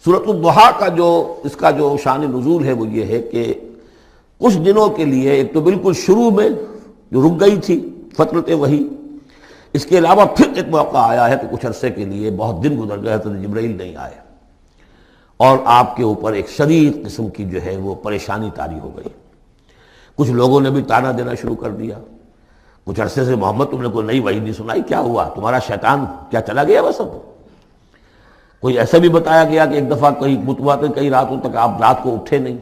سورۃ الضحیٰ کا اس کا جو شان نزول ہے وہ یہ ہے کہ کچھ دنوں کے لیے، ایک تو بالکل شروع میں جو رک گئی تھی فترت وحی، اس کے علاوہ پھر ایک موقع آیا ہے کہ کچھ عرصے کے لیے بہت دن گزر گئے حضرت جبرائیل نہیں آئے، اور آپ کے اوپر ایک شدید قسم کی جو ہے وہ پریشانی طاری ہو گئی۔ کچھ لوگوں نے بھی طعنہ دینا شروع کر دیا، کچھ عرصے سے محمد تم نے کوئی نئی وحی نہیں سنائی، کیا ہوا تمہارا شیطان کیا چلا گیا بس اب؟ کوئی ایسا بھی بتایا گیا کہ ایک دفعہ کئی متواتر کئی راتوں تک آپ رات کو اٹھے نہیں،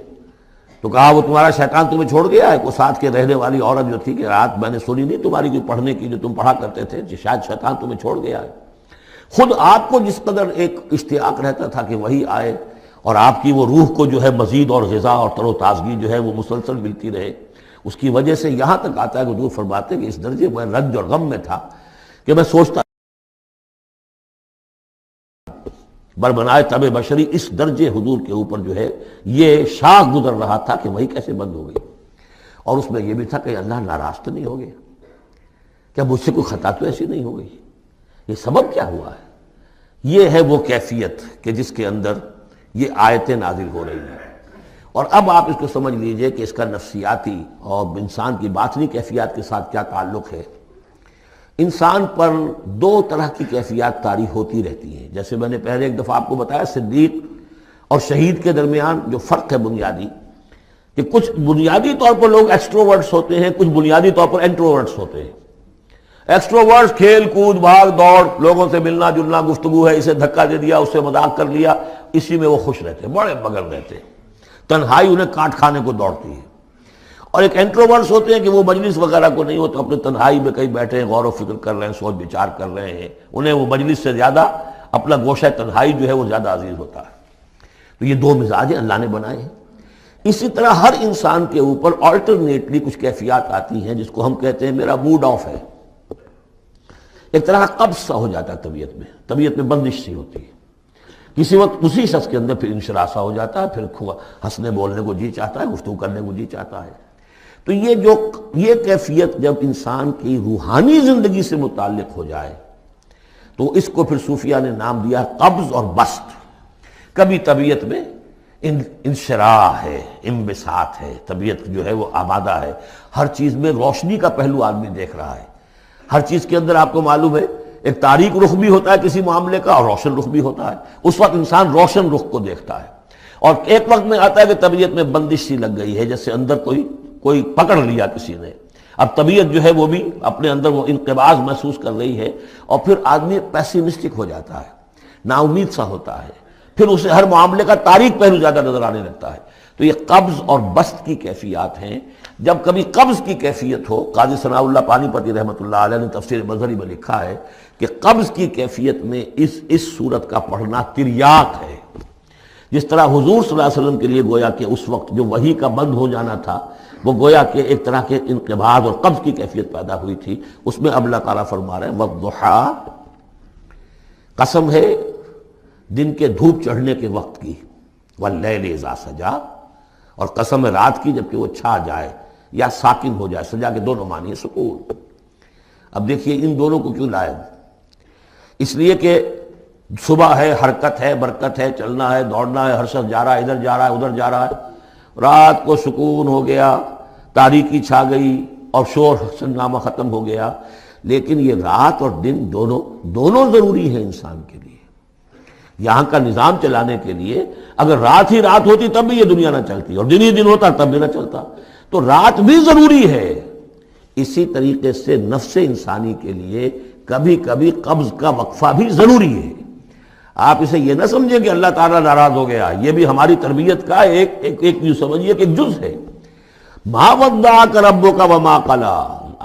تو کہا وہ تمہارا شیطان تمہیں چھوڑ گیا ہے۔ کوئی ساتھ کے رہنے والی عورت جو تھی کہ رات میں نے سنی نہیں تمہاری کوئی پڑھنے کی جو تم پڑھا کرتے تھے، شاید شیطان تمہیں چھوڑ گیا ہے۔ خود آپ کو جس قدر ایک اشتیاق رہتا تھا کہ وہی آئے اور آپ کی وہ روح کو جو ہے مزید اور غذا اور تر و تازگی جو ہے وہ مسلسل ملتی رہے، اس کی وجہ سے یہاں تک آتا ہے کہ حضور فرماتے ہیں کہ اس درجے میں رنج اور غم میں تھا کہ میں سوچتا بربنائے طب بشری، اس درجے حضور کے اوپر جو ہے یہ شاخ گزر رہا تھا کہ وہی کیسے بند ہو گئی۔ اور اس میں یہ بھی تھا کہ اللہ ناراض تو نہیں ہو گیا، کیا مجھ سے کوئی خطا تو ایسی نہیں ہو گئی، یہ سبب کیا ہوا ہے؟ یہ ہے وہ کیفیت کہ جس کے اندر یہ آیتیں نازل ہو رہی ہیں۔ اور اب آپ اس کو سمجھ لیجئے کہ اس کا نفسیاتی اور انسان کی باطنی کیفیات کے ساتھ کیا تعلق ہے۔ انسان پر دو طرح کی کیفیات طاری ہوتی رہتی ہیں، جیسے میں نے پہلے ایک دفعہ آپ کو بتایا صدیق اور شہید کے درمیان جو فرق ہے بنیادی، کہ کچھ بنیادی طور پر لوگ ایکسٹروورٹس ہوتے ہیں، کچھ بنیادی طور پر انٹروورٹس ہوتے ہیں۔ ایکسٹروورٹس کھیل کود بھاگ دوڑ، لوگوں سے ملنا جلنا، گفتگو ہے، اسے دھکا دے دیا، اس سے مذاق کر لیا، اسی میں وہ خوش رہتے، بڑے مگن رہتے، تنہائی انہیں کاٹ کھانے کو دوڑتی ہے۔ اور ایک انٹروورٹس ہوتے ہیں کہ وہ مجلس وغیرہ کو نہیں ہوتا، اپنے تنہائی میں کہیں بیٹھے ہیں، غور و فکر کر رہے ہیں، سوچ بچار کر رہے ہیں، انہیں وہ مجلس سے زیادہ اپنا گوشہ تنہائی جو ہے وہ زیادہ عزیز ہوتا ہے۔ تو یہ دو مزاج اللہ نے بنائے ہیں۔ اسی طرح ہر انسان کے اوپر آلٹرنیٹلی کچھ کیفیات آتی ہیں جس کو ہم کہتے ہیں میرا موڈ آف ہے، ایک طرح کا قبض سا ہو جاتا ہے، طبیعت میں بندش سی ہوتی ہے، کسی وقت اسی شخص کے اندر پھر انشراح سا ہو جاتا ہے، پھر ہنسنے بولنے کو جی چاہتا ہے، گفتگو کرنے کو جی چاہتا ہے۔ تو یہ کیفیت جب انسان کی روحانی زندگی سے متعلق ہو جائے تو اس کو پھر صوفیہ نے نام دیا قبض اور بسط۔ کبھی طبیعت میں انشراح ہے، انبساط ہے، طبیعت جو ہے وہ آبادہ ہے، ہر چیز میں روشنی کا پہلو آدمی دیکھ رہا ہے، ہر چیز کے اندر آپ کو معلوم ہے ایک تاریک رخ بھی ہوتا ہے کسی معاملے کا اور روشن رخ بھی ہوتا ہے، اس وقت انسان روشن رخ کو دیکھتا ہے۔ اور ایک وقت میں آتا ہے کہ طبیعت میں بندش سی لگ گئی ہے، جیسے اندر کوئی پکڑ لیا کسی نے، اب طبیعت جو ہے وہ بھی اپنے اندر وہ انقباض محسوس کر رہی ہے، اور پھر آدمی پیسیمسٹک ہو جاتا ہے، نا امید سا ہوتا ہے، پھر اسے ہر معاملے کا تاریک پہلو زیادہ نظر آنے لگتا ہے۔ تو یہ قبض اور بسط کی کیفیات ہیں۔ جب کبھی قبض کی کیفیت ہو، قاضی ثناء اللہ پانی پتی رحمۃ اللہ علیہ نے تفسیر مظہری میں لکھا ہے کہ قبض کی کیفیت میں اس صورت کا پڑھنا تریاق ہے، جس طرح حضور صلی اللہ علیہ وسلم کے لیے گویا کہ اس وقت جو وحی کا بند ہو جانا تھا وہ گویا کہ ایک طرح کے انقباض اور قبض کی کیفیت پیدا ہوئی تھی، اس میں اب اللہ تعالیٰ فرما رہے ہیں والضحیٰ، قسم ہے دن کے دھوپ چڑھنے کے وقت کی، واللیل اذا سجا، اور قسم ہے رات کی جبکہ وہ چھا جائے یا ساکن ہو جائے، سجا کے دونوں معنی ہے سکون۔ اب دیکھیے ان دونوں کو کیوں لائے، اس لیے کہ صبح ہے، حرکت ہے، برکت ہے، چلنا ہے، دوڑنا ہے، ہر شخص جا رہا ہے، ادھر جا رہا ہے ادھر جا رہا ہے، رات کو سکون ہو گیا، تاریکی چھا گئی اور شور ہنگامہ ختم ہو گیا۔ لیکن یہ رات اور دن دونوں ضروری ہیں انسان کے لیے، یہاں کا نظام چلانے کے لیے۔ اگر رات ہی رات ہوتی تب بھی یہ دنیا نہ چلتی، اور دن ہی دن ہوتا تب بھی نہ چلتا، تو رات بھی ضروری ہے۔ اسی طریقے سے نفس انسانی کے لیے کبھی کبھی قبض کا وقفہ بھی ضروری ہے۔ آپ اسے یہ نہ سمجھیں کہ اللہ تعالیٰ ناراض ہو گیا، یہ بھی ہماری تربیت کا ایک یوں سمجھیے کہ ایک جز ہے۔ ما ودعک ربک وما قلی،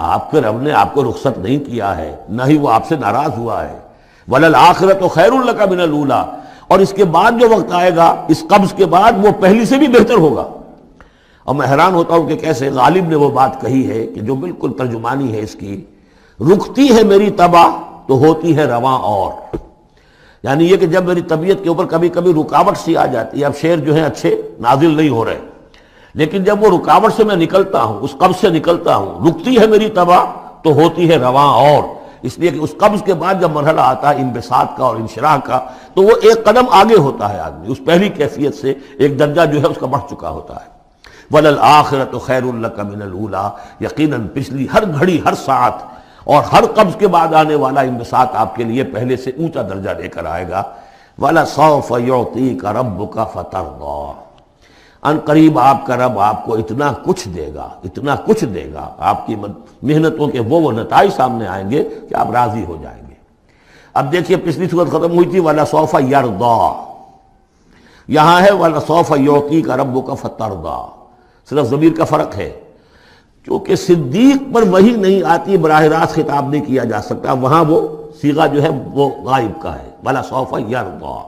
آپ کے رب نے آپ کو رخصت نہیں کیا ہے، نہ ہی وہ آپ سے ناراض ہوا ہے۔ وَلَلْآخِرَةُ خَيْرٌ لَكَ مِنَ الْأُولَىٰ، اور اس کے بعد جو وقت آئے گا اس قبض کے بعد وہ پہلی سے بھی بہتر ہوگا۔ اور میں حیران ہوتا ہوں کہ کیسے غالب نے وہ بات کہی ہے کہ جو بالکل ترجمانی ہے اس کی، رکتی ہے میری طبع تو ہوتی ہے رواں اور، یعنی یہ کہ جب میری طبیعت کے اوپر کبھی کبھی رکاوٹ سی آ جاتی ہے، اب شعر جو ہیں اچھے نازل نہیں ہو رہے، لیکن جب وہ رکاوٹ سے میں نکلتا ہوں، اس قبض سے نکلتا ہوں، رکتی ہے میری طبع تو ہوتی ہے رواں اور، اس لیے کہ اس قبض کے بعد جب مرحلہ آتا ہے انبساط کا اور انشراح کا تو وہ ایک قدم آگے ہوتا ہے آدمی، اس پہلی کیفیت سے ایک درجہ جو ہے اس کا بڑھ چکا ہوتا ہے۔ وَلَلْآخِرَةُ خَيْرٌ لَكَ مِنَ الْأُولَىٰ، یقیناً پچھلی ہر گھڑی، ہر ساعت اور ہر قبض کے بعد آنے والا انبساط آپ کے لیے پہلے سے اونچا درجہ لے کر آئے گا۔ وَلَسَوْفَ يُعْطِيكَ رَبُّكَ فَتَرْضَىٰ، ان قریب آپ کا رب آپ کو اتنا کچھ دے گا، اتنا کچھ دے گا، آپ کی محنتوں کے وہ نتائج سامنے آئیں گے کہ آپ راضی ہو جائیں گے۔ اب دیکھیے پچھلی صورت ختم ہوئی تھی وَلَسَوْفَ يَرْضَىٰ، یہاں ہے وَلَسَوْفَ يُعْطِيكَ رَبُّكَ فَتَرْضَىٰ، صرف ضمیر کا فرق ہے، کیونکہ صدیق پر وحی نہیں آتی، براہ راست خطاب نہیں کیا جا سکتا، وہاں وہ صیغہ جو ہے وہ غائب کا ہے، وَلَسَوْفَ يَرْضَىٰ۔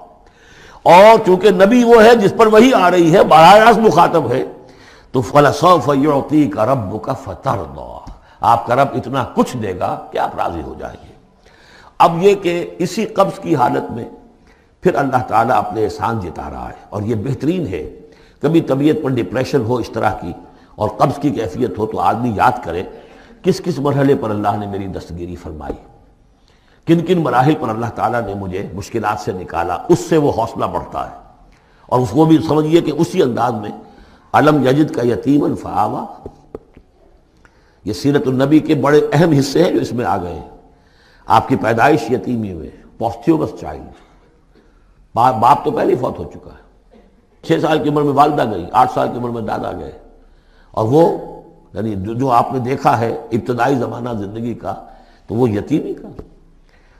اور چونکہ نبی وہ ہے جس پر وحی آ رہی ہے، براہ راست مخاطب ہے، تو فَلَسَوْفَ يُعْطِيكَ رَبُّكَ فَتَرْضَىٰ، آپ کا رب اتنا کچھ دے گا کہ آپ راضی ہو جائیں گے۔ اب یہ کہ اسی قبض کی حالت میں پھر اللہ تعالیٰ اپنے احسان جتا رہا ہے، اور یہ بہترین ہے۔ کبھی طبیعت پر ڈپریشن ہو اس طرح کی اور قبض کی کیفیت ہو تو آدمی یاد کرے کس کس مرحلے پر اللہ نے میری دستگیری فرمائی، کن کن مراحل پر اللہ تعالیٰ نے مجھے مشکلات سے نکالا، اس سے وہ حوصلہ بڑھتا ہے۔ اور اس کو بھی سمجھیے کہ اسی انداز میں علم یجد کا یتیمن فآوا، یہ سیرت النبی کے بڑے اہم حصے ہیں جو اس میں آ گئے ہیں۔ آپ کی پیدائش یتیمی میں، پوسٹیومس چائلڈ، باپ تو پہلے ہی فوت ہو چکا ہے، 6 سال کی عمر میں والدہ گئی، 8 سال کی عمر میں دادا گئے، اور وہ یعنی جو آپ نے دیکھا ہے ابتدائی زمانہ زندگی کا تو وہ یتیمی کا۔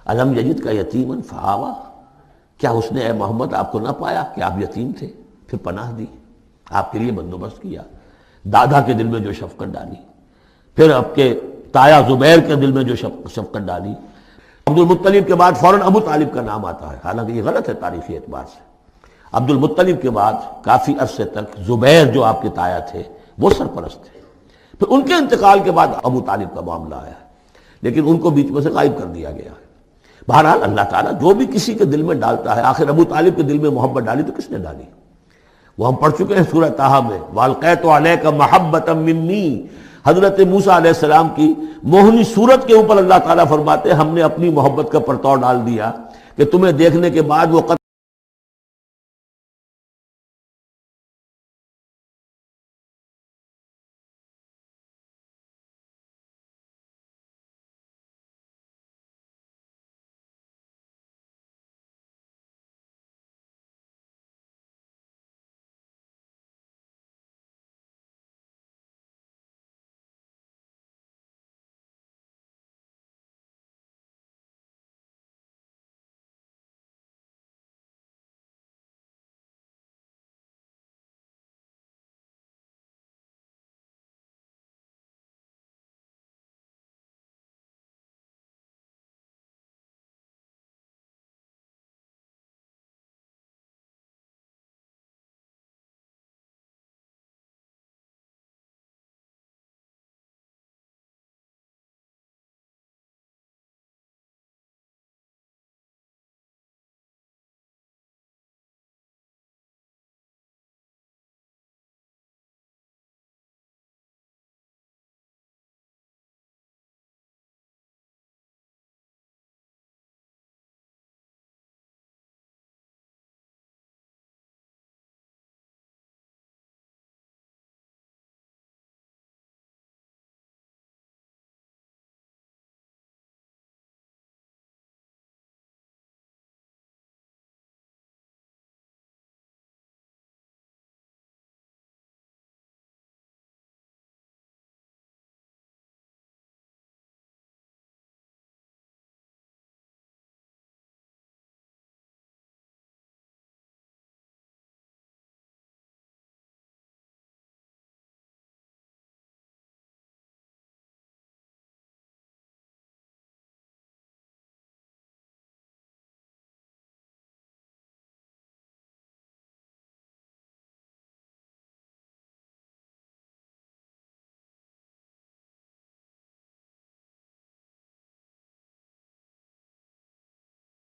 علم یجد کا یتیمن فآوا، کیا اس نے اے محمد آپ کو نہ پایا کہ آپ یتیم تھے، پھر پناہ دی، آپ کے لیے بندوبست کیا، دادا کے دل میں جو شفقت ڈالی، پھر آپ کے تایا زبیر کے دل میں جو شفقت ڈالی۔ عبد المطلب کے بعد فوراً ابو طالب کا نام آتا ہے، حالانکہ یہ غلط ہے تاریخی اعتبار سے۔ عبد المطلب کے بعد کافی عرصے تک زبیر جو آپ کے تایا تھے وہ سرپرست تھے، پھر ان کے انتقال کے بعد ابو طالب کا معاملہ آیا، لیکن ان کو بیچ میں سے غائب کر دیا گیا ہے۔ بہرحال اللہ تعالیٰ جو بھی کسی کے دل میں ڈالتا ہے، آخر ابو طالب کے دل میں محبت ڈالی تو کس نے ڈالی؟ وہ ہم پڑھ چکے ہیں سورہ طٰہٰ میں، وَأَلْقَيْتُ عَلَيْكَ مَحَبَّةً مِّنِّي، حضرت موسیٰ علیہ السلام کی موہنی صورت کے اوپر اللہ تعالیٰ فرماتے ہیں ہم نے اپنی محبت کا پرتو ڈال دیا کہ تمہیں دیکھنے کے بعد وہ